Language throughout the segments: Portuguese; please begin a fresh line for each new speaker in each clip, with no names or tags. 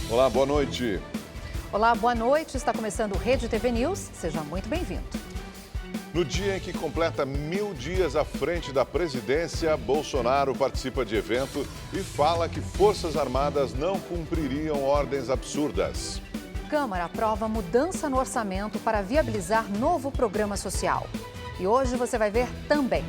Olá, boa noite.
Olá, boa noite. Está começando o Rede TV News. Seja muito bem-vindo.
No dia em que completa 1000 dias à frente da presidência, Bolsonaro participa de evento e fala que Forças Armadas não cumpririam ordens absurdas.
Câmara aprova mudança no orçamento para viabilizar novo programa social. E hoje você vai ver também.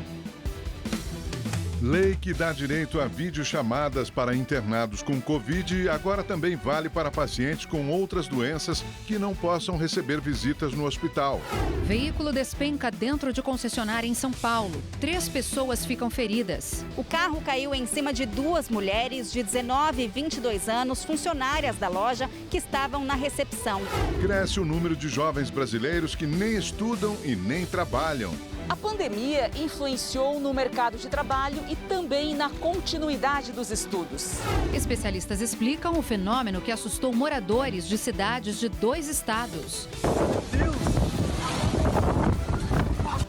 Lei que dá direito a videochamadas para internados com Covid agora também vale para pacientes com outras doenças que não possam receber visitas no hospital.
Veículo despenca dentro de concessionária em São Paulo. 3 pessoas ficam feridas.
O carro caiu em cima de 2 mulheres de 19 e 22 anos, funcionárias da loja, que estavam na recepção.
Cresce o número de jovens brasileiros que nem estudam e nem trabalham.
A pandemia influenciou no mercado de trabalho e também na continuidade dos estudos.
Especialistas explicam o fenômeno que assustou moradores de cidades de 2 estados.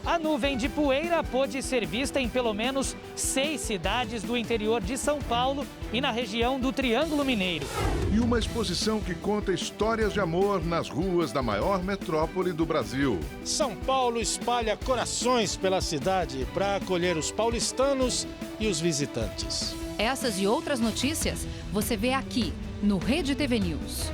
A nuvem de poeira pôde ser vista em pelo menos 6 cidades do interior de São Paulo e na região do Triângulo Mineiro.
E uma exposição que conta histórias de amor nas ruas da maior metrópole do Brasil.
São Paulo espalha corações pela cidade para acolher os paulistanos e os visitantes.
Essas e outras notícias você vê aqui no Rede TV News.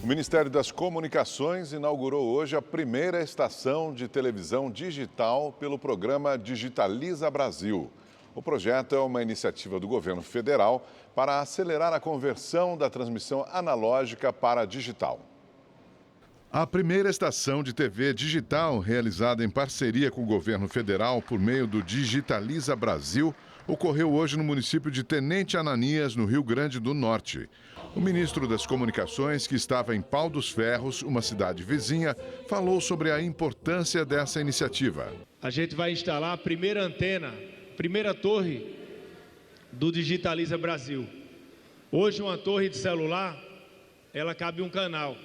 O Ministério das Comunicações inaugurou hoje a primeira estação de televisão digital pelo programa Digitaliza Brasil. O projeto é uma iniciativa do governo federal para acelerar a conversão da transmissão analógica para a digital.
A primeira estação de TV digital, realizada em parceria com o governo federal por meio do Digitaliza Brasil, ocorreu hoje no município de Tenente Ananias, no Rio Grande do Norte. O ministro das Comunicações, que estava em Pau dos Ferros, uma cidade vizinha, falou sobre a importância dessa iniciativa.
A gente vai instalar a primeira antena, primeira torre do Digitaliza Brasil. Hoje uma torre de celular, ela cabe um canal.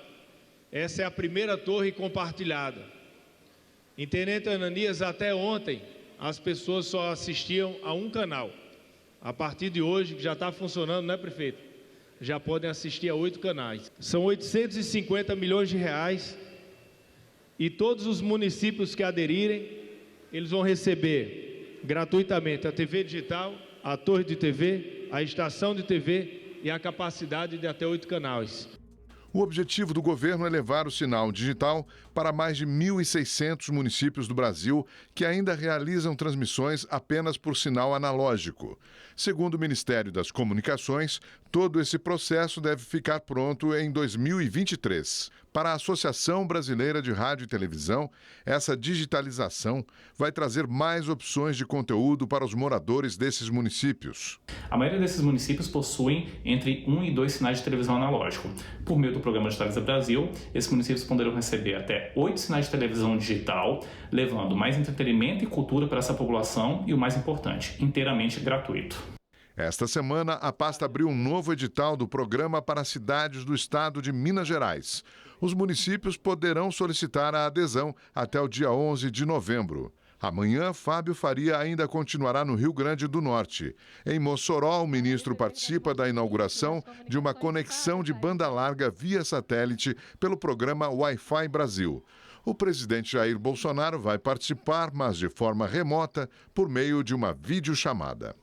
Essa é a primeira torre compartilhada. Em Tenente Ananias, até ontem, as pessoas só assistiam a um canal. A partir de hoje, que já está funcionando, não é, prefeito? Já podem assistir a 8 canais. São 850 milhões de reais e todos os municípios que aderirem, eles vão receber gratuitamente a TV digital, a torre de TV, a estação de TV e a capacidade de até 8 canais.
O objetivo do governo é levar o sinal digital para mais de 1.600 municípios do Brasil que ainda realizam transmissões apenas por sinal analógico. Segundo o Ministério das Comunicações, todo esse processo deve ficar pronto em 2023. Para a Associação Brasileira de Rádio e Televisão, essa digitalização vai trazer mais opções de conteúdo para os moradores desses municípios.
A maioria desses municípios possuem entre 1 e 2 sinais de televisão analógico. Por meio do programa Digitaliza Brasil, esses municípios poderão receber até 8 sinais de televisão digital, levando mais entretenimento e cultura para essa população e, o mais importante, inteiramente gratuito.
Esta semana, a pasta abriu um novo edital do programa para cidades do estado de Minas Gerais. Os municípios poderão solicitar a adesão até o dia 11 de novembro. Amanhã, Fábio Faria ainda continuará no Rio Grande do Norte. Em Mossoró, o ministro participa da inauguração de uma conexão de banda larga via satélite pelo programa Wi-Fi Brasil. O presidente Jair Bolsonaro vai participar, mas de forma remota, por meio de uma videochamada.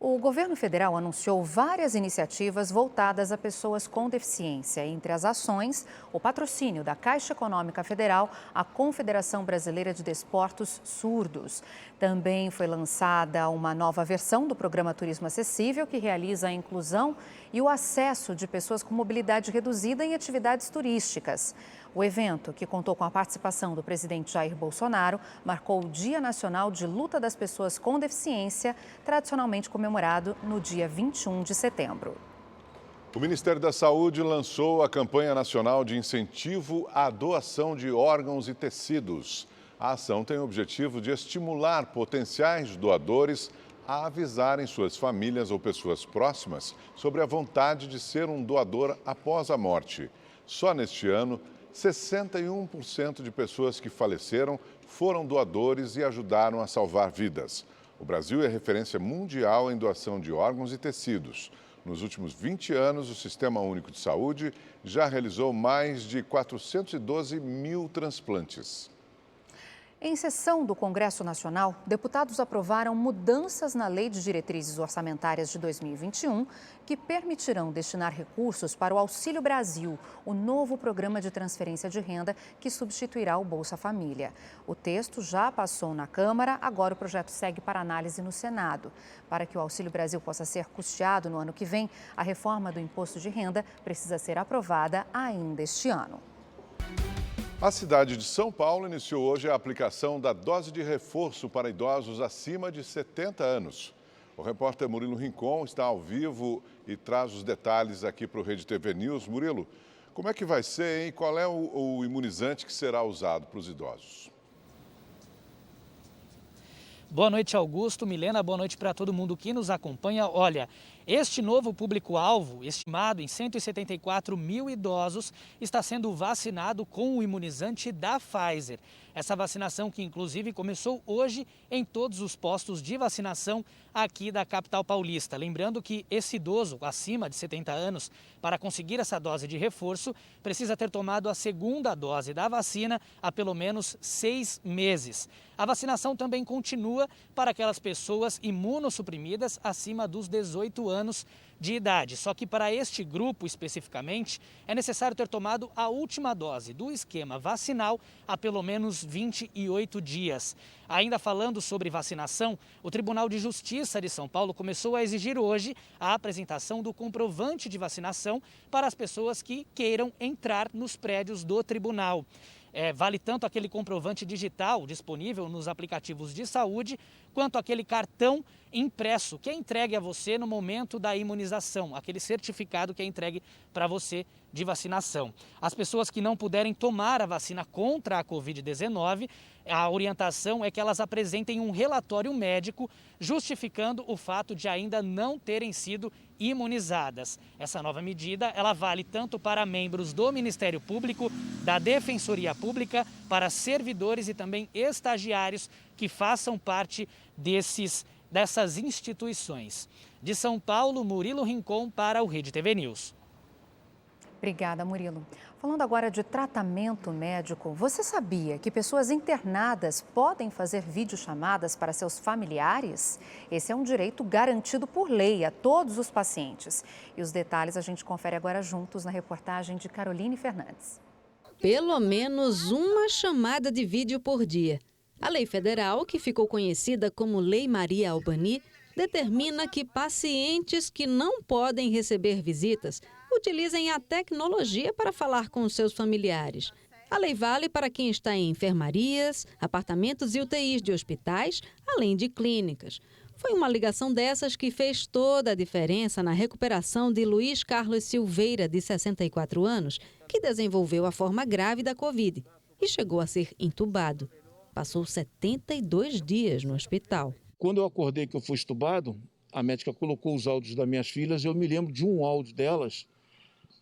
O governo federal anunciou várias iniciativas voltadas a pessoas com deficiência. Entre as ações, o patrocínio da Caixa Econômica Federal à Confederação Brasileira de Desportos Surdos. Também foi lançada uma nova versão do programa Turismo Acessível, que realiza a inclusão e o acesso de pessoas com mobilidade reduzida em atividades turísticas. O evento, que contou com a participação do presidente Jair Bolsonaro, marcou o Dia Nacional de Luta das Pessoas com Deficiência, tradicionalmente comemorado no dia 21 de setembro.
O Ministério da Saúde lançou a campanha nacional de incentivo à doação de órgãos e tecidos. A ação tem o objetivo de estimular potenciais doadores a avisarem suas famílias ou pessoas próximas sobre a vontade de ser um doador após a morte. Só neste ano, 61% de pessoas que faleceram foram doadores e ajudaram a salvar vidas. O Brasil é referência mundial em doação de órgãos e tecidos. Nos últimos 20 anos, o Sistema Único de Saúde já realizou mais de 412 mil transplantes.
Em sessão do Congresso Nacional, deputados aprovaram mudanças na Lei de Diretrizes Orçamentárias de 2021 que permitirão destinar recursos para o Auxílio Brasil, o novo programa de transferência de renda que substituirá o Bolsa Família. O texto já passou na Câmara, agora o projeto segue para análise no Senado. Para que o Auxílio Brasil possa ser custeado no ano que vem, a reforma do imposto de renda precisa ser aprovada ainda este ano.
A cidade de São Paulo iniciou hoje a aplicação da dose de reforço para idosos acima de 70 anos. O repórter Murilo Rincon está ao vivo e traz os detalhes aqui para o Rede TV News. Murilo, como é que vai ser, hein? Qual é o imunizante que será usado para os idosos?
Boa noite, Augusto, Milena, boa noite para todo mundo que nos acompanha. Olha, este novo público-alvo, estimado em 174 mil idosos, está sendo vacinado com o imunizante da Pfizer. Essa vacinação que, inclusive, começou hoje em todos os postos de vacinação aqui da capital paulista. Lembrando que esse idoso acima de 70 anos, para conseguir essa dose de reforço, precisa ter tomado a segunda dose da vacina há pelo menos 6 meses. A vacinação também continua para aquelas pessoas imunossuprimidas acima dos 18 anos de idade. Só que para este grupo especificamente, é necessário ter tomado a última dose do esquema vacinal há pelo menos 28 dias. Ainda falando sobre vacinação, o Tribunal de Justiça de São Paulo começou a exigir hoje a apresentação do comprovante de vacinação para as pessoas que queiram entrar nos prédios do tribunal. Vale tanto aquele comprovante digital disponível nos aplicativos de saúde, quanto aquele cartão impresso que é entregue a você no momento da imunização, aquele certificado que é entregue para você de vacinação. As pessoas que não puderem tomar a vacina contra a Covid-19, a orientação é que elas apresentem um relatório médico justificando o fato de ainda não terem sido imunizadas. Essa nova medida, ela vale tanto para membros do Ministério Público, da Defensoria Pública, para servidores e também estagiários que façam parte dessas instituições. De São Paulo, Murilo Rincon para o Rede TV News.
Obrigada, Murilo. Falando agora de tratamento médico, você sabia que pessoas internadas podem fazer videochamadas para seus familiares? Esse é um direito garantido por lei a todos os pacientes. E os detalhes a gente confere agora juntos na reportagem de Caroline Fernandes.
Pelo menos uma chamada de vídeo por dia. A lei federal, que ficou conhecida como Lei Maria Albani, determina que pacientes que não podem receber visitas utilizem a tecnologia para falar com os seus familiares. A lei vale para quem está em enfermarias, apartamentos e UTIs de hospitais, além de clínicas. Foi uma ligação dessas que fez toda a diferença na recuperação de Luiz Carlos Silveira, de 64 anos, que desenvolveu a forma grave da Covid e chegou a ser entubado. Passou 72 dias no hospital.
Quando eu acordei que eu fui entubado, a médica colocou os áudios das minhas filhas e eu me lembro de um áudio delas,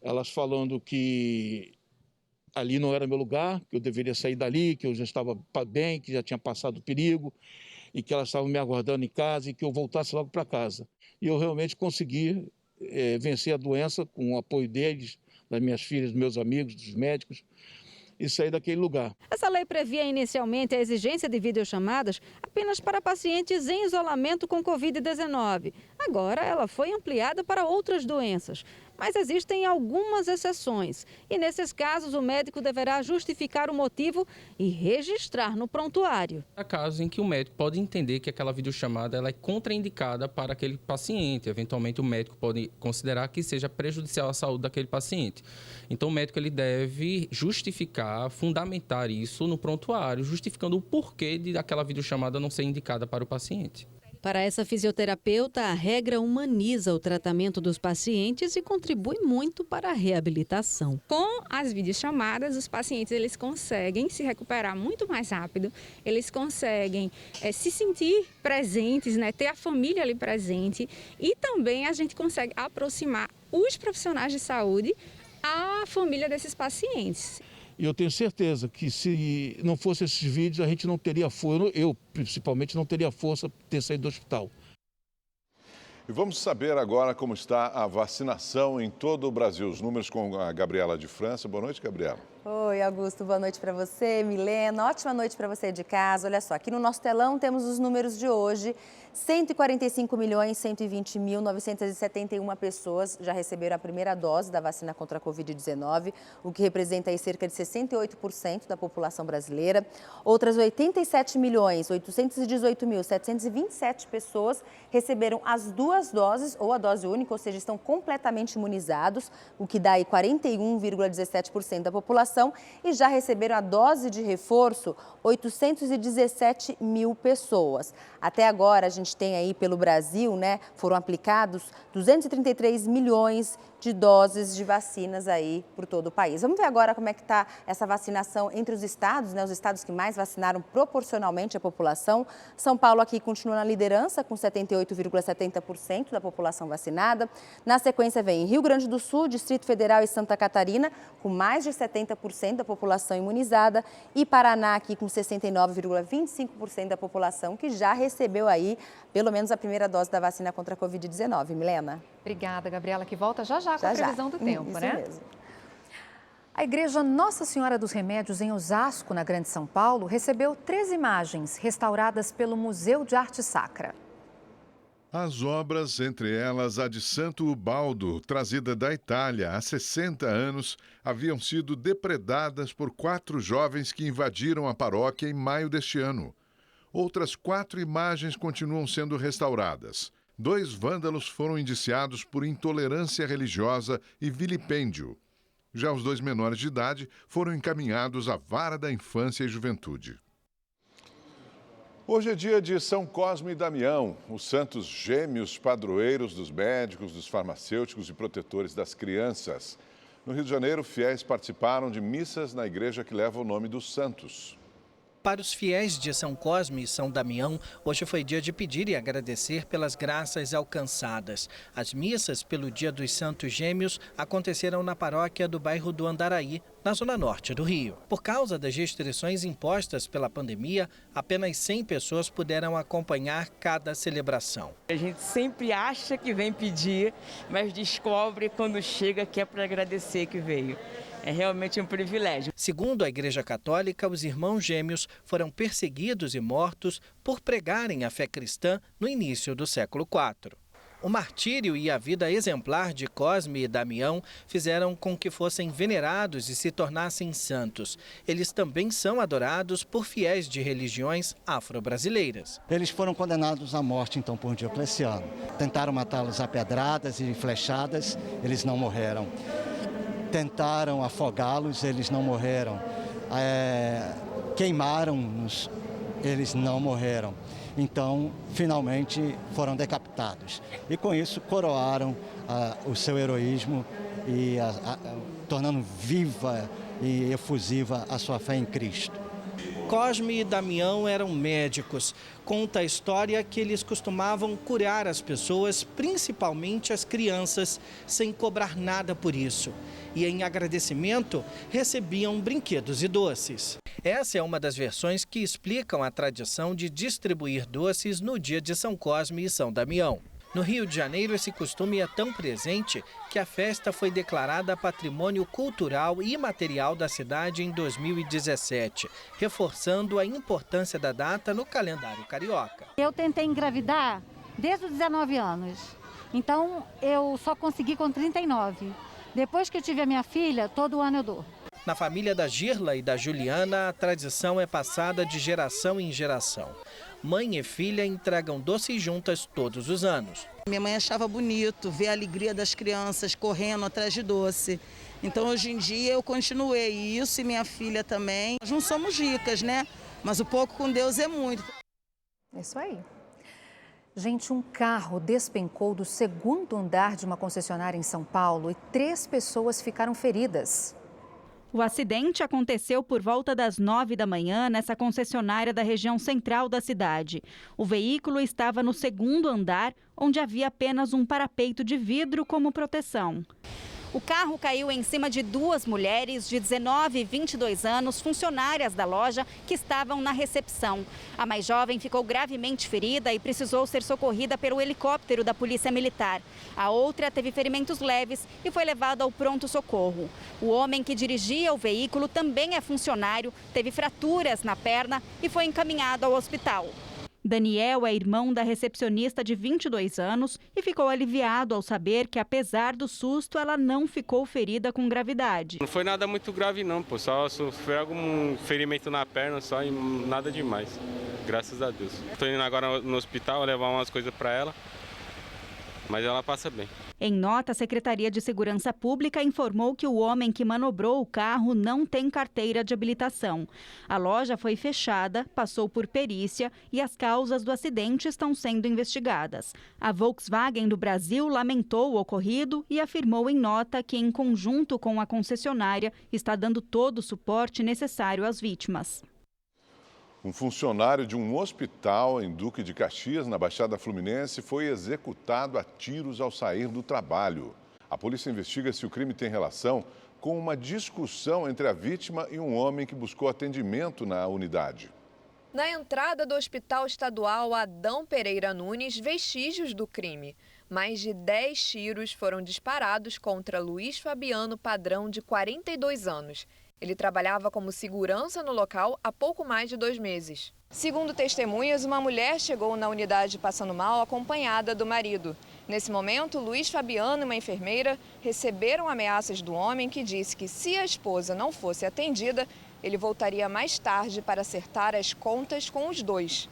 elas falando que ali não era meu lugar, que eu deveria sair dali, que eu já estava bem, que já tinha passado o perigo e que elas estavam me aguardando em casa e que eu voltasse logo para casa. E eu realmente consegui vencer a doença com o apoio deles, das minhas filhas, dos meus amigos, dos médicos, e sair daquele lugar.
Essa lei previa inicialmente a exigência de videochamadas apenas para pacientes em isolamento com Covid-19. Agora ela foi ampliada para outras doenças. Mas existem algumas exceções. E nesses casos o médico deverá justificar o motivo e registrar no prontuário.
Há casos em que o médico pode entender que aquela videochamada ela é contraindicada para aquele paciente. Eventualmente o médico pode considerar que seja prejudicial à saúde daquele paciente. Então o médico ele deve justificar, fundamentar isso no prontuário, justificando o porquê de aquela videochamada não ser indicada para o paciente.
Para essa fisioterapeuta, a regra humaniza o tratamento dos pacientes e contribui muito para a reabilitação.
Com as videochamadas, os pacientes eles conseguem se recuperar muito mais rápido, eles conseguem se sentir presentes, né, ter a família ali presente, e também a gente consegue aproximar os profissionais de saúde à família desses pacientes.
E eu tenho certeza que se não fosse esses vídeos, a gente não teria força, eu principalmente não teria força para ter saído do hospital.
E vamos saber agora como está a vacinação em todo o Brasil. Os números com a Gabriela de França. Boa noite, Gabriela.
Oi, Augusto. Boa noite para você, Milena. Ótima noite para você de casa. Olha só, aqui no nosso telão temos os números de hoje. 145.120.971 pessoas já receberam a primeira dose da vacina contra a Covid-19, o que representa aí cerca de 68% da população brasileira. Outras 87.818.727 pessoas receberam as duas doses ou a dose única, ou seja, estão completamente imunizados, o que dá aí 41,17% da população, e já receberam a dose de reforço 817 mil pessoas. Até agora, a gente tem aí pelo Brasil, né, foram aplicados 233 milhões de doses de vacinas aí por todo o país. Vamos ver agora como é que está essa vacinação entre os estados, né, os estados que mais vacinaram proporcionalmente a população. São Paulo aqui continua na liderança com 78,70% da população vacinada. Na sequência vem Rio Grande do Sul, Distrito Federal e Santa Catarina com mais de 70% da população imunizada, e Paraná aqui com 69,25% da população que já recebeu aí pelo menos a primeira dose da vacina contra a Covid-19. Milena.
Obrigada, Gabriela, que volta já com a previsão do tempo,
isso
né?
Mesmo.
A Igreja Nossa Senhora dos Remédios, em Osasco, na Grande São Paulo, recebeu 3 imagens restauradas pelo Museu de Arte Sacra.
As obras, entre elas a de Santo Ubaldo, trazida da Itália há 60 anos, haviam sido depredadas por 4 jovens que invadiram a paróquia em maio deste ano. Outras 4 imagens continuam sendo restauradas. 2 vândalos foram indiciados por intolerância religiosa e vilipêndio. Já os 2 menores de idade foram encaminhados à Vara da Infância e Juventude.
Hoje é dia de São Cosme e Damião, os santos gêmeos padroeiros dos médicos, dos farmacêuticos e protetores das crianças. No Rio de Janeiro, fiéis participaram de missas na igreja que leva o nome dos santos.
Para os fiéis de São Cosme e São Damião, hoje foi dia de pedir e agradecer pelas graças alcançadas. As missas pelo Dia dos Santos Gêmeos aconteceram na paróquia do bairro do Andaraí, na zona norte do Rio. Por causa das restrições impostas pela pandemia, apenas 100 pessoas puderam acompanhar cada celebração.
A gente sempre acha que vem pedir, mas descobre quando chega que é para agradecer que veio. É realmente um privilégio.
Segundo a Igreja Católica, os irmãos gêmeos foram perseguidos e mortos por pregarem a fé cristã no início do século IV. O martírio e a vida exemplar de Cosme e Damião fizeram com que fossem venerados e se tornassem santos. Eles também são adorados por fiéis de religiões afro-brasileiras.
Eles foram condenados à morte, então, por Diocleciano. Tentaram matá-los a pedradas e flechadas, eles não morreram. Tentaram afogá-los, eles não morreram. Queimaram-nos, eles não morreram. Então, finalmente, foram decapitados. E com isso, coroaram o seu heroísmo e tornando viva e efusiva a sua fé em Cristo.
Cosme e Damião eram médicos. Conta a história que eles costumavam curar as pessoas, principalmente as crianças, sem cobrar nada por isso. E em agradecimento, recebiam brinquedos e doces. Essa é uma das versões que explicam a tradição de distribuir doces no dia de São Cosme e São Damião. No Rio de Janeiro, esse costume é tão presente que a festa foi declarada Patrimônio Cultural e Imaterial da cidade em 2017, reforçando a importância da data no calendário carioca.
Eu tentei engravidar desde os 19 anos, então eu só consegui com 39. Depois que eu tive a minha filha, todo ano eu dou.
Na família da Girla e da Juliana, a tradição é passada de geração em geração. Mãe e filha entregam doces juntas todos os anos.
Minha mãe achava bonito ver a alegria das crianças correndo atrás de doce. Então, hoje em dia, eu continuei isso e minha filha também. Nós não somos ricas, né? Mas o pouco com Deus é muito.
Isso aí. Gente, um carro despencou do segundo andar de uma concessionária em São Paulo e 3 pessoas ficaram feridas.
O acidente aconteceu por volta das 9 da manhã nessa concessionária da região central da cidade. O veículo estava no segundo andar, onde havia apenas um parapeito de vidro como proteção. O carro caiu em cima de 2 mulheres de 19 e 22 anos, funcionárias da loja, que estavam na recepção. A mais jovem ficou gravemente ferida e precisou ser socorrida pelo helicóptero da Polícia Militar. A outra teve ferimentos leves e foi levada ao pronto-socorro. O homem que dirigia o veículo também é funcionário, teve fraturas na perna e foi encaminhado ao hospital. Daniel é irmão da recepcionista de 22 anos e ficou aliviado ao saber que, apesar do susto, ela não ficou ferida com gravidade.
Não foi nada muito grave não, pô. Só sofri algum ferimento na perna só e nada demais. Graças a Deus. Estou indo agora no hospital levar umas coisas para ela, mas ela passa bem.
Em nota, a Secretaria de Segurança Pública informou que o homem que manobrou o carro não tem carteira de habilitação. A loja foi fechada, passou por perícia e as causas do acidente estão sendo investigadas. A Volkswagen do Brasil lamentou o ocorrido e afirmou em nota que, em conjunto com a concessionária, está dando todo o suporte necessário às vítimas.
Um funcionário de um hospital em Duque de Caxias, na Baixada Fluminense, foi executado a tiros ao sair do trabalho. A polícia investiga se o crime tem relação com uma discussão entre a vítima e um homem que buscou atendimento na unidade.
Na entrada do Hospital Estadual Adão Pereira Nunes, vestígios do crime. Mais de 10 tiros foram disparados contra Luiz Fabiano Padrão, de 42 anos. Ele trabalhava como segurança no local há pouco mais de 2 meses. Segundo testemunhas, uma mulher chegou na unidade passando mal acompanhada do marido. Nesse momento, Luiz Fabiano e uma enfermeira receberam ameaças do homem, que disse que, se a esposa não fosse atendida, ele voltaria mais tarde para acertar as contas com os dois.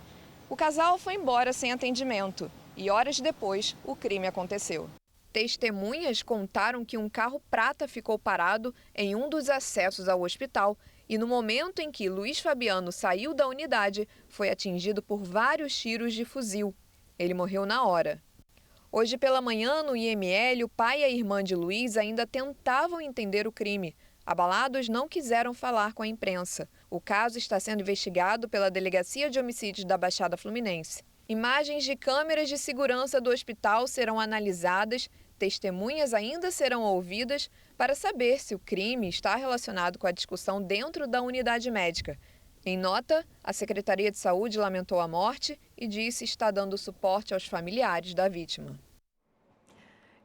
O casal foi embora sem atendimento e, horas depois, o crime aconteceu. Testemunhas contaram que um carro prata ficou parado em um dos acessos ao hospital e, no momento em que Luiz Fabiano saiu da unidade, foi atingido por vários tiros de fuzil. Ele morreu na hora. Hoje pela manhã, no IML, o pai e a irmã de Luiz ainda tentavam entender o crime. Abalados, não quiseram falar com a imprensa. O caso está sendo investigado pela Delegacia de Homicídios da Baixada Fluminense. Imagens de câmeras de segurança do hospital serão analisadas. Testemunhas ainda serão ouvidas para saber se o crime está relacionado com a discussão dentro da unidade médica. Em nota, a Secretaria de Saúde lamentou a morte e disse estar dando suporte aos familiares da vítima.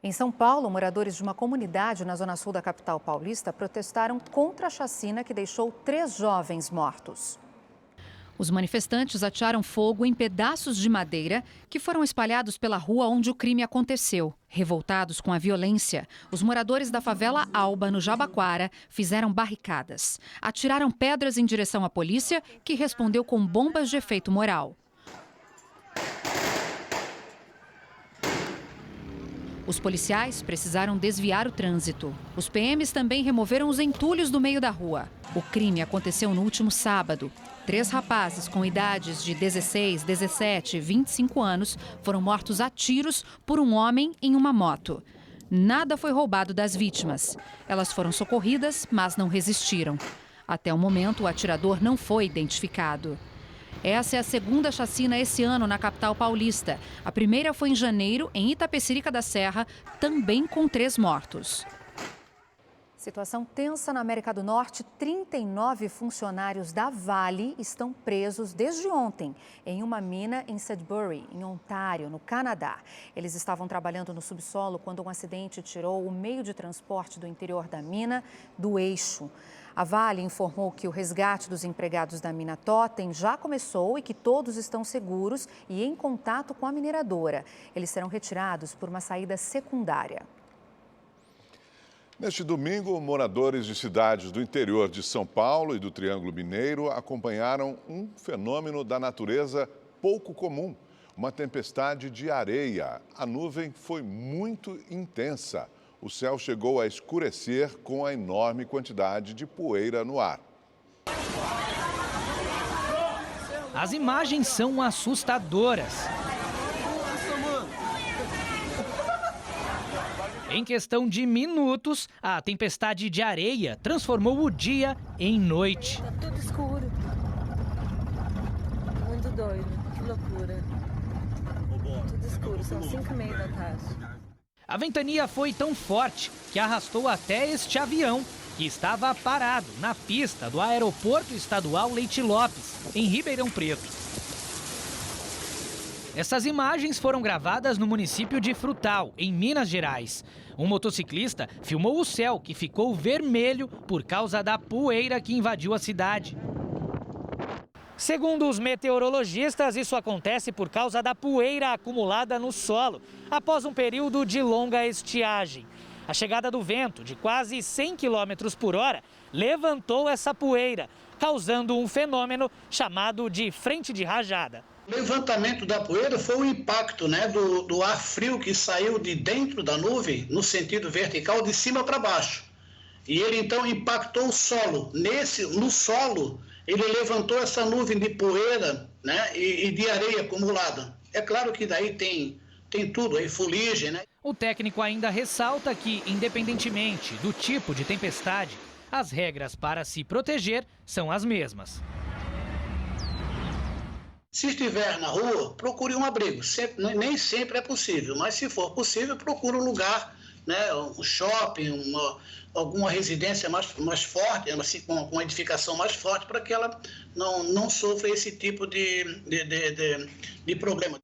Em São Paulo, moradores de uma comunidade na zona sul da capital paulista protestaram contra a chacina que deixou 3 jovens mortos.
Os manifestantes atearam fogo em pedaços de madeira que foram espalhados pela rua onde o crime aconteceu. Revoltados com a violência, os moradores da favela Alba, no Jabaquara, fizeram barricadas. Atiraram pedras em direção à polícia, que respondeu com bombas de efeito moral. Os policiais precisaram desviar o trânsito. Os PMs também removeram os entulhos do meio da rua. O crime aconteceu no último sábado. 3 rapazes com idades de 16, 17 e 25 anos foram mortos a tiros por um homem em uma moto. Nada foi roubado das vítimas. Elas foram socorridas, mas não resistiram. Até o momento, o atirador não foi identificado. Essa é a segunda chacina esse ano na capital paulista. A primeira foi em janeiro, em Itapecerica da Serra, também com 3 mortos.
Situação tensa na América do Norte. 39 funcionários da Vale estão presos desde ontem em uma mina em Sudbury, em Ontário, no Canadá. Eles estavam trabalhando no subsolo quando um acidente tirou o meio de transporte do interior da mina do eixo. A Vale informou que o resgate dos empregados da mina Totem já começou e que todos estão seguros e em contato com a mineradora. Eles serão retirados por uma saída secundária.
Neste domingo, moradores de cidades do interior de São Paulo e do Triângulo Mineiro acompanharam um fenômeno da natureza pouco comum, uma tempestade de areia. A nuvem foi muito intensa. O céu chegou a escurecer com a enorme quantidade de poeira no ar.
As imagens são assustadoras. Em questão de minutos, a tempestade de areia transformou o dia em noite.
Tá tudo escuro. Muito doido, que loucura. Tudo escuro, são 5h30 da tarde.
A ventania foi tão forte que arrastou até este avião, que estava parado na pista do Aeroporto Estadual Leite Lopes, em Ribeirão Preto. Essas imagens foram gravadas no município de Frutal, em Minas Gerais. Um motociclista filmou o céu, que ficou vermelho por causa da poeira que invadiu a cidade. Segundo os meteorologistas, isso acontece por causa da poeira acumulada no solo, após um período de longa estiagem. A chegada do vento, de quase 100 km por hora, levantou essa poeira, causando um fenômeno chamado de frente de rajada.
O levantamento da poeira foi o impacto, do ar frio que saiu de dentro da nuvem, no sentido vertical, de cima para baixo. E ele então impactou o solo. No solo, ele levantou essa nuvem de poeira, e de areia acumulada. É claro que daí tem tudo, aí fuligem,
O técnico ainda ressalta que, independentemente do tipo de tempestade, as regras para se proteger são as mesmas.
Se estiver na rua, procure um abrigo. Nem sempre é possível, mas se for possível, procure um lugar, um shopping, alguma residência mais forte, assim, com uma edificação mais forte, para que ela não sofra esse tipo de problema.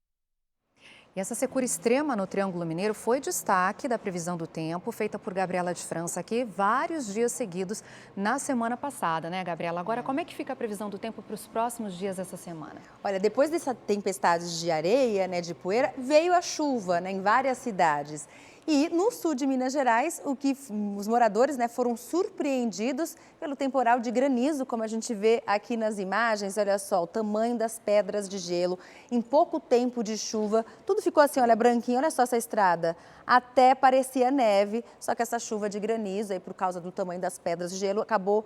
E essa secura extrema no Triângulo Mineiro foi destaque da previsão do tempo, feita por Gabriela de França aqui, vários dias seguidos na semana passada, né, Gabriela? Agora, como é que fica a previsão do tempo para os próximos dias dessa semana?
Olha, depois dessa tempestade de areia, de poeira, veio a chuva, em várias cidades. E no sul de Minas Gerais, os moradores foram surpreendidos pelo temporal de granizo, como a gente vê aqui nas imagens. Olha só, o tamanho das pedras de gelo. Em pouco tempo de chuva, tudo ficou assim, olha, branquinho. Olha só essa estrada. Até parecia neve, só que essa chuva de granizo, aí, por causa do tamanho das pedras de gelo, acabou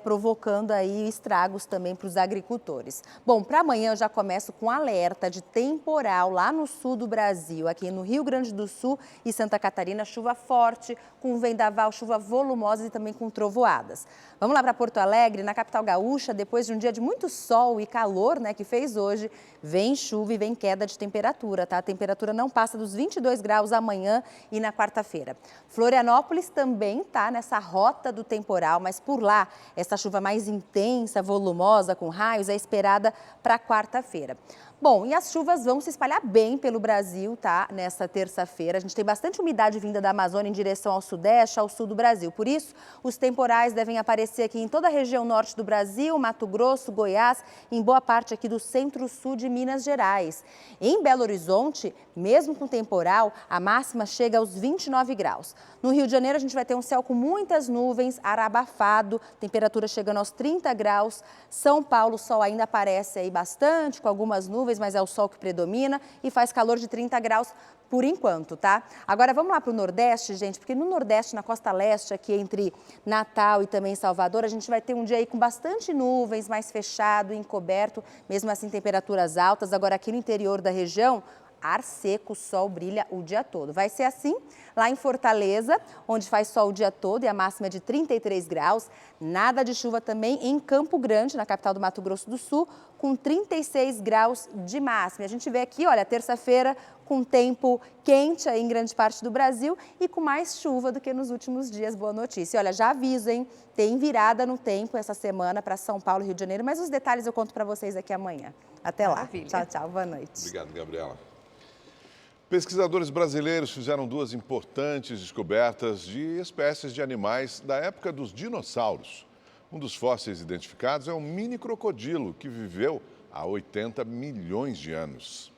provocando aí estragos também para os agricultores. Bom, para amanhã eu já começo com alerta de temporal lá no sul do Brasil, aqui no Rio Grande do Sul e Santa Catarina, chuva forte, com vendaval, chuva volumosa e também com trovoadas. Vamos lá para Porto Alegre, na capital gaúcha, depois de um dia de muito sol e calor, que fez hoje, vem chuva e vem queda de temperatura, tá? A temperatura não passa dos 22 graus amanhã e na quarta-feira. Florianópolis também tá nessa rota do temporal, mas por lá, essa chuva mais intensa, volumosa, com raios, é esperada para quarta-feira. Bom, e as chuvas vão se espalhar bem pelo Brasil, tá? Nessa terça-feira. A gente tem bastante umidade vinda da Amazônia em direção ao sudeste, ao sul do Brasil. Por isso, os temporais devem aparecer aqui em toda a região norte do Brasil, Mato Grosso, Goiás, em boa parte aqui do centro-sul de Minas Gerais. Em Belo Horizonte, mesmo com temporal, a máxima chega aos 29 graus. No Rio de Janeiro, a gente vai ter um céu com muitas nuvens, ar abafado, temperatura chegando aos 30 graus. São Paulo, o sol ainda aparece aí bastante, com algumas nuvens, mas é o sol que predomina e faz calor de 30 graus por enquanto, tá? Agora vamos lá para o Nordeste, gente, porque no Nordeste, na costa leste, aqui entre Natal e também Salvador, a gente vai ter um dia aí com bastante nuvens, mais fechado, encoberto, mesmo assim temperaturas altas. Agora aqui no interior da região, ar seco, o sol brilha o dia todo. Vai ser assim lá em Fortaleza, onde faz sol o dia todo e a máxima é de 33 graus. Nada de chuva também em Campo Grande, na capital do Mato Grosso do Sul, com 36 graus de máxima. A gente vê aqui, olha, terça-feira com tempo quente aí em grande parte do Brasil e com mais chuva do que nos últimos dias. Boa notícia. Olha, já aviso, hein? Tem virada no tempo essa semana para São Paulo e Rio de Janeiro, mas os detalhes eu conto para vocês aqui amanhã. Até lá.
Maravilha.
Tchau, tchau. Boa noite.
Obrigado, Gabriela. Pesquisadores brasileiros fizeram duas importantes descobertas de espécies de animais da época dos dinossauros. Um dos fósseis identificados é um mini crocodilo que viveu há 80 milhões de anos.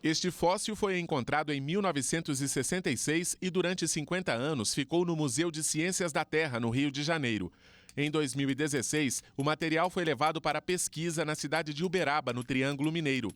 Este fóssil foi encontrado em 1966 e durante 50 anos ficou no Museu de Ciências da Terra, no Rio de Janeiro. Em 2016, o material foi levado para pesquisa na cidade de Uberaba, no Triângulo Mineiro.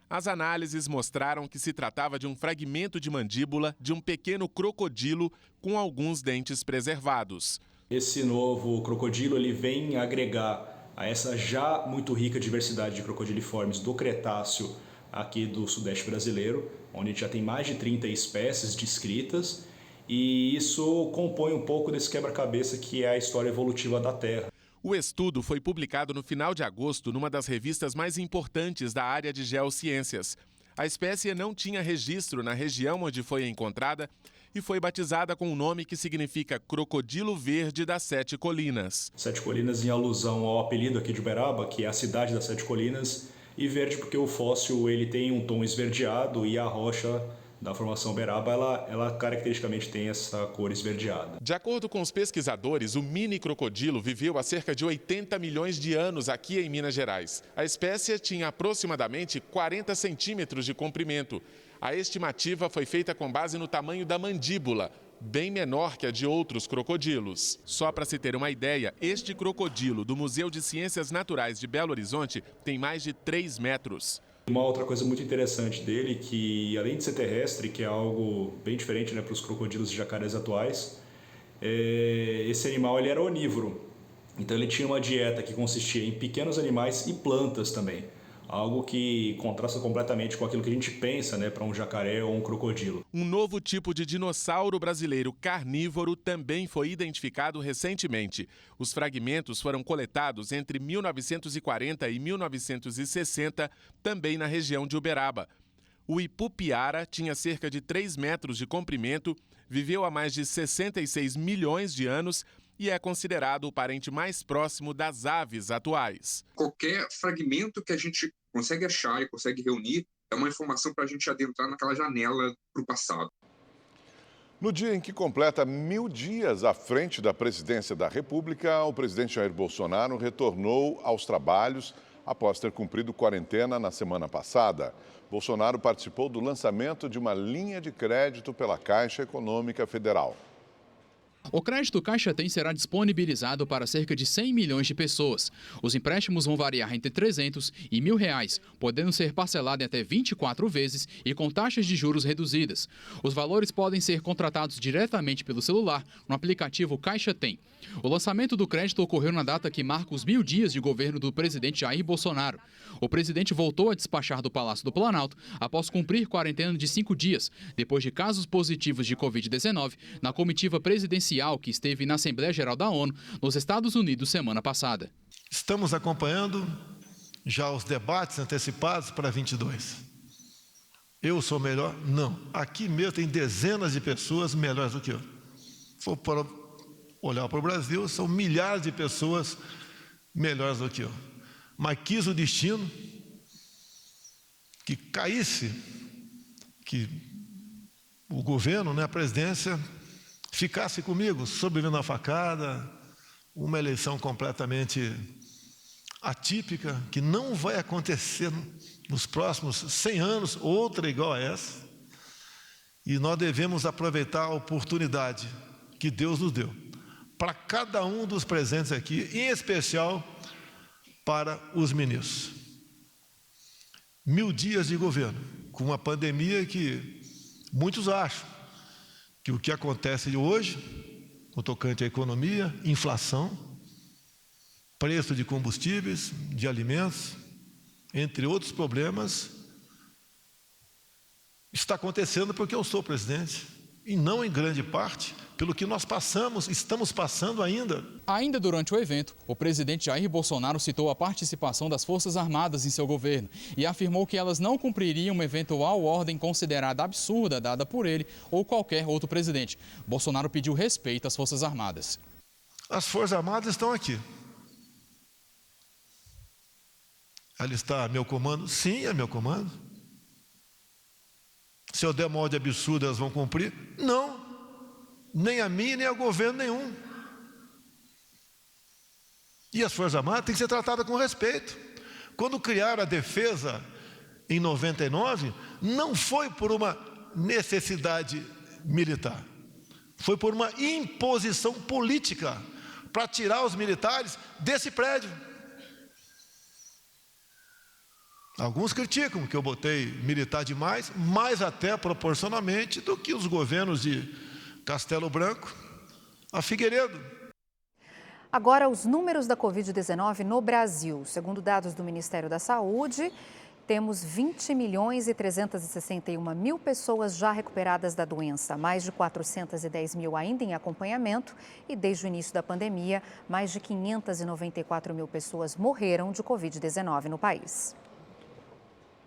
As análises mostraram que se tratava de um fragmento de mandíbula de um pequeno crocodilo com alguns dentes preservados.
Esse novo crocodilo ele vem agregar a essa já muito rica diversidade de crocodiliformes do Cretáceo aqui do Sudeste brasileiro, onde já tem mais de 30 espécies descritas, E isso compõe um pouco desse quebra-cabeça que é a história evolutiva da Terra.
O estudo foi publicado no final de agosto numa das revistas mais importantes da área de geociências. A espécie não tinha registro na região onde foi encontrada e foi batizada com um nome que significa crocodilo verde das Sete Colinas.
Sete Colinas em alusão ao apelido aqui de Uberaba, que é a cidade das Sete Colinas, e verde porque o fóssil ele tem um tom esverdeado e a rocha da formação Uberaba, ela caracteristicamente tem essa cor esverdeada.
De acordo com os pesquisadores, o mini crocodilo viveu há cerca de 80 milhões de anos aqui em Minas Gerais. A espécie tinha aproximadamente 40 centímetros de comprimento. A estimativa foi feita com base no tamanho da mandíbula, bem menor que a de outros crocodilos. Só para se ter uma ideia, este crocodilo do Museu de Ciências Naturais de Belo Horizonte tem mais de 3 metros.
Uma outra coisa muito interessante dele, que além de ser terrestre, que é algo bem diferente, né, para os crocodilos e jacarés atuais, esse animal ele era onívoro. Então ele tinha uma dieta que consistia em pequenos animais e plantas também. Algo que contrasta completamente com aquilo que a gente pensa, né, para um jacaré ou um crocodilo.
Um novo tipo de dinossauro brasileiro carnívoro também foi identificado recentemente. Os fragmentos foram coletados entre 1940 e 1960, também na região de Uberaba. O ipupiara tinha cerca de 3 metros de comprimento, viveu há mais de 66 milhões de anos e é considerado o parente mais próximo das aves atuais.
Qualquer fragmento que a gente consegue achar e consegue reunir é uma informação para a gente adentrar naquela janela para o passado.
No dia em que completa 1000 dias à frente da presidência da República, o presidente Jair Bolsonaro retornou aos trabalhos após ter cumprido quarentena na semana passada. Bolsonaro participou do lançamento de uma linha de crédito pela Caixa Econômica Federal.
O crédito Caixa Tem será disponibilizado para cerca de 100 milhões de pessoas. Os empréstimos vão variar entre R$300 e R$1.000, podendo ser parcelado em até 24 vezes e com taxas de juros reduzidas. Os valores podem ser contratados diretamente pelo celular no aplicativo Caixa Tem. O lançamento do crédito ocorreu na data que marca os 1000 dias de governo do presidente Jair Bolsonaro. O presidente voltou a despachar do Palácio do Planalto após cumprir quarentena de 5 dias, depois de casos positivos de Covid-19 na comitiva presidencial que esteve na Assembleia Geral da ONU nos Estados Unidos semana passada.
Estamos acompanhando já os debates antecipados para 22. Eu sou melhor? Não. Aqui mesmo tem dezenas de pessoas melhores do que eu. Se for para olhar para o Brasil, são milhares de pessoas melhores do que eu. Mas quis o destino que caísse, que o governo, a presidência, ficasse comigo, sobrevivendo a facada, uma eleição completamente atípica, que não vai acontecer nos próximos 100 anos, outra igual a essa. E nós devemos aproveitar a oportunidade que Deus nos deu, para cada um dos presentes aqui, em especial para os ministros. 1000 dias de governo, com uma pandemia que muitos acham que o que acontece hoje, no tocante à economia, inflação, preço de combustíveis, de alimentos, entre outros problemas, está acontecendo porque eu sou presidente, e não em grande parte pelo que nós passamos, estamos passando ainda.
Ainda durante o evento, o presidente Jair Bolsonaro citou a participação das Forças Armadas em seu governo e afirmou que elas não cumpririam uma eventual ordem considerada absurda dada por ele ou qualquer outro presidente. Bolsonaro pediu respeito às Forças Armadas.
As Forças Armadas estão aqui. Ali está a meu comando? Sim, é meu comando. Se eu der uma ordem absurda, elas vão cumprir? Não. Nem a mim, nem a governo nenhum. E as Forças Armadas têm que ser tratadas com respeito. Quando criaram a defesa em 99, não foi por uma necessidade militar. Foi por uma imposição política para tirar os militares desse prédio. Alguns criticam que eu botei militar demais, mais até proporcionalmente do que os governos de Castelo Branco a Figueiredo.
Agora, os números da Covid-19 no Brasil. Segundo dados do Ministério da Saúde, Temos 20.361.000 pessoas já recuperadas da doença, mais de 410.000 ainda em acompanhamento e, desde o início da pandemia, mais de 594.000 pessoas morreram de Covid-19 no país.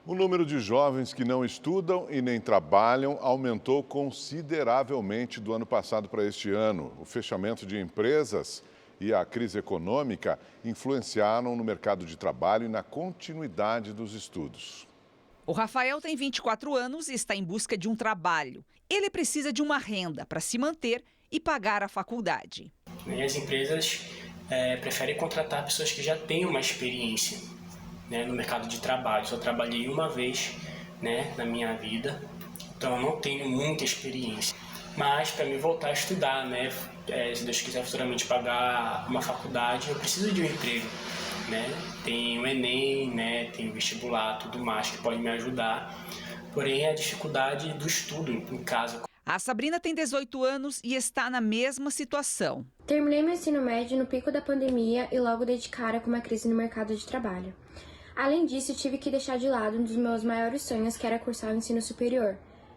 O número de jovens que não estudam e nem trabalham aumentou consideravelmente do ano passado para este ano. O fechamento de empresas e a crise econômica influenciaram no mercado de trabalho e na continuidade dos estudos.
O Rafael tem 24 anos e está em busca de um trabalho. Ele precisa de uma renda para se manter e pagar a faculdade.
E as empresas preferem contratar pessoas que já têm uma experiência, né, no mercado de trabalho. Só trabalhei uma vez, né, na minha vida, então eu não tenho muita experiência. Mas para mim voltar a estudar, né, se Deus quiser futuramente pagar uma faculdade, eu preciso de um emprego, né? Tem o Enem, né, tem o vestibular, tudo mais que pode me ajudar. Porém, a dificuldade do estudo em casa.
A Sabrina tem 18 anos e está na mesma situação.
Terminei meu ensino médio no pico da pandemia e logo dei de cara com uma crise no mercado de trabalho. Além disso, tive que deixar de lado um dos meus maiores sonhos, que era cursar o ensino superior.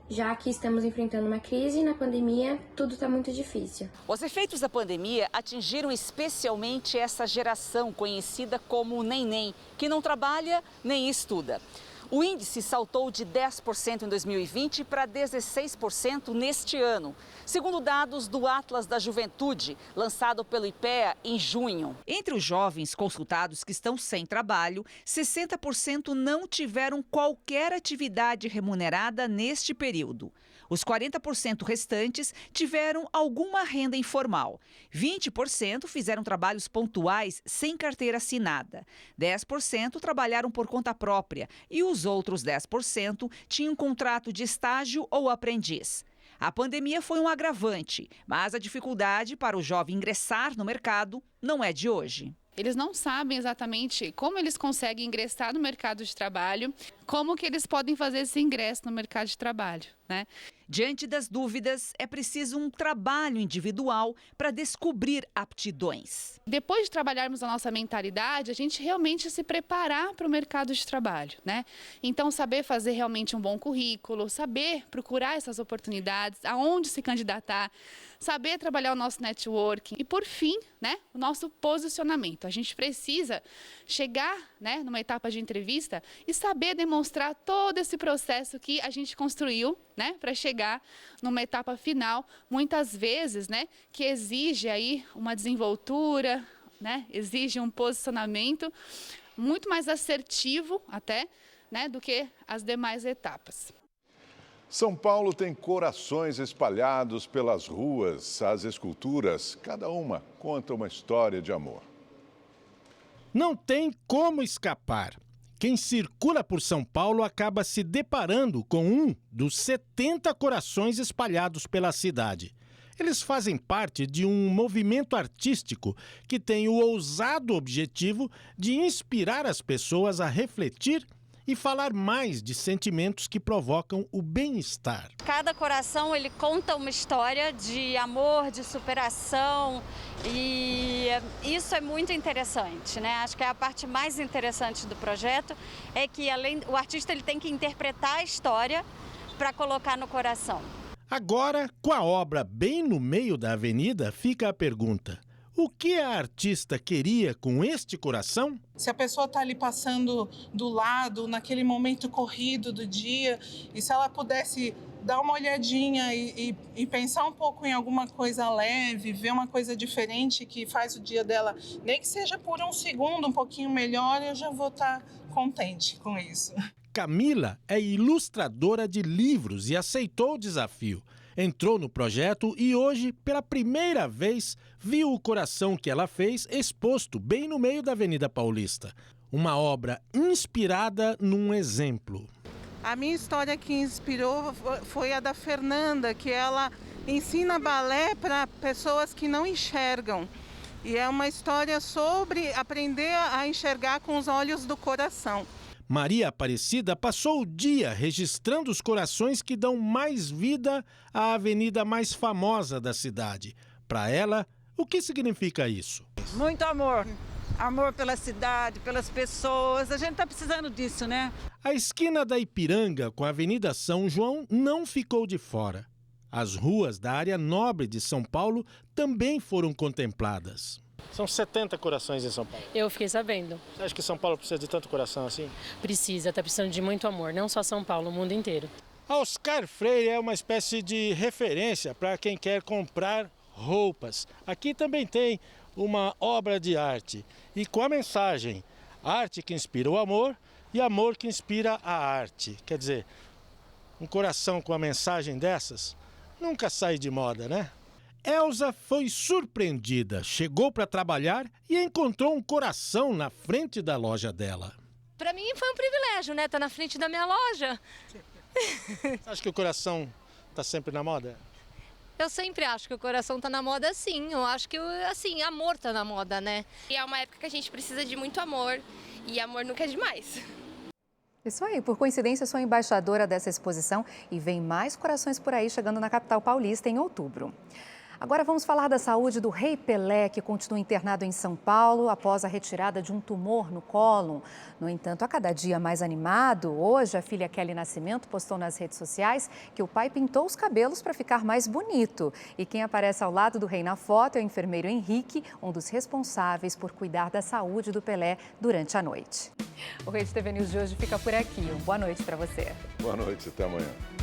Já que estamos enfrentando uma crise e na pandemia tudo está muito difícil.
Os efeitos da pandemia atingiram especialmente essa geração conhecida como neném, que não trabalha nem estuda. O índice saltou de 10% em 2020 para 16% neste ano, segundo dados do Atlas da Juventude, lançado pelo IPEA em junho. Entre os jovens consultados que estão sem trabalho, 60% não tiveram qualquer atividade remunerada neste período. Os 40% restantes tiveram alguma renda informal. 20% fizeram trabalhos pontuais sem carteira assinada. 10% trabalharam por conta própria e os outros 10% tinham contrato de estágio ou aprendiz. A pandemia foi um agravante, mas a dificuldade para o jovem ingressar no mercado não é de hoje.
Eles não sabem exatamente como eles conseguem ingressar no mercado de trabalho, como que eles podem fazer esse ingresso no mercado de trabalho, né?
Diante das dúvidas, é preciso um trabalho individual para descobrir aptidões.
Depois de trabalharmos a nossa mentalidade, a gente realmente se preparar para o mercado de trabalho, né? Então, saber fazer realmente um bom currículo, saber procurar essas oportunidades, aonde se candidatar, saber trabalhar o nosso networking e, por fim, né, o nosso posicionamento. A gente precisa chegar, né, numa etapa de entrevista e saber demonstrar todo esse processo que a gente construiu, né, para chegar numa etapa final, muitas vezes, né, que exige aí uma desenvoltura, né, exige um posicionamento muito mais assertivo até, né, do que as demais etapas.
São Paulo tem corações espalhados pelas ruas. As esculturas, cada uma conta uma história de amor.
Não tem como escapar. Quem circula por São Paulo acaba se deparando com um dos 70 corações espalhados pela cidade. Eles fazem parte de um movimento artístico que tem o ousado objetivo de inspirar as pessoas a refletir e falar mais de sentimentos que provocam o bem-estar.
Cada coração ele conta uma história de amor, de superação, e isso é muito interessante, né? Acho que a parte mais interessante do projeto é que o artista ele tem que interpretar a história para colocar no coração.
Agora, com a obra bem no meio da avenida, fica a pergunta: o que a artista queria com este coração?
Se a pessoa está ali passando do lado, naquele momento corrido do dia, e se ela pudesse dar uma olhadinha e pensar um pouco em alguma coisa leve, ver uma coisa diferente que faz o dia dela, nem que seja por um segundo, um pouquinho melhor, eu já vou estar contente com isso.
Camila é ilustradora de livros e aceitou o desafio. Entrou no projeto e hoje, pela primeira vez, viu o coração que ela fez exposto bem no meio da Avenida Paulista. Uma obra inspirada num exemplo.
A minha história que inspirou foi a da Fernanda, que ela ensina balé para pessoas que não enxergam. E é uma história sobre aprender a enxergar com os olhos do coração.
Maria Aparecida passou o dia registrando os corações que dão mais vida à avenida mais famosa da cidade. Para ela, o que significa isso?
Muito amor. Amor pela cidade, pelas pessoas. A gente está precisando disso, né?
A esquina da Ipiranga com a Avenida São João não ficou de fora. As ruas da área nobre de São Paulo também foram contempladas.
São 70 corações em São Paulo.
Eu fiquei sabendo.
Você acha que São Paulo precisa de tanto coração assim?
Precisa, está precisando de muito amor, não só São Paulo, o mundo inteiro.
A Oscar Freire é uma espécie de referência para quem quer comprar roupas. Aqui também tem uma obra de arte e com a mensagem: arte que inspira o amor e amor que inspira a arte. Quer dizer, um coração com a mensagem dessas nunca sai de moda, né? Elza foi surpreendida, chegou para trabalhar e encontrou um coração na frente da loja dela.
Para mim foi um privilégio, né? Tá na frente da minha loja.
Você acha que o coração está sempre na moda?
Eu sempre acho que o coração tá na moda, sim. Eu acho que, assim, amor tá na moda, né?
E é uma época que a gente precisa de muito amor. E amor nunca é demais.
Isso aí, por coincidência, sou embaixadora dessa exposição e vem mais corações por aí chegando na capital paulista em outubro. Agora vamos falar da saúde do Rei Pelé, que continua internado em São Paulo após a retirada de um tumor no cólon. No entanto, a cada dia mais animado, hoje a filha Kelly Nascimento postou nas redes sociais que o pai pintou os cabelos para ficar mais bonito. E quem aparece ao lado do rei na foto é o enfermeiro Henrique, um dos responsáveis por cuidar da saúde do Pelé durante a noite. O Rede TV News de hoje fica por aqui. Boa noite para você.
Boa noite, até amanhã.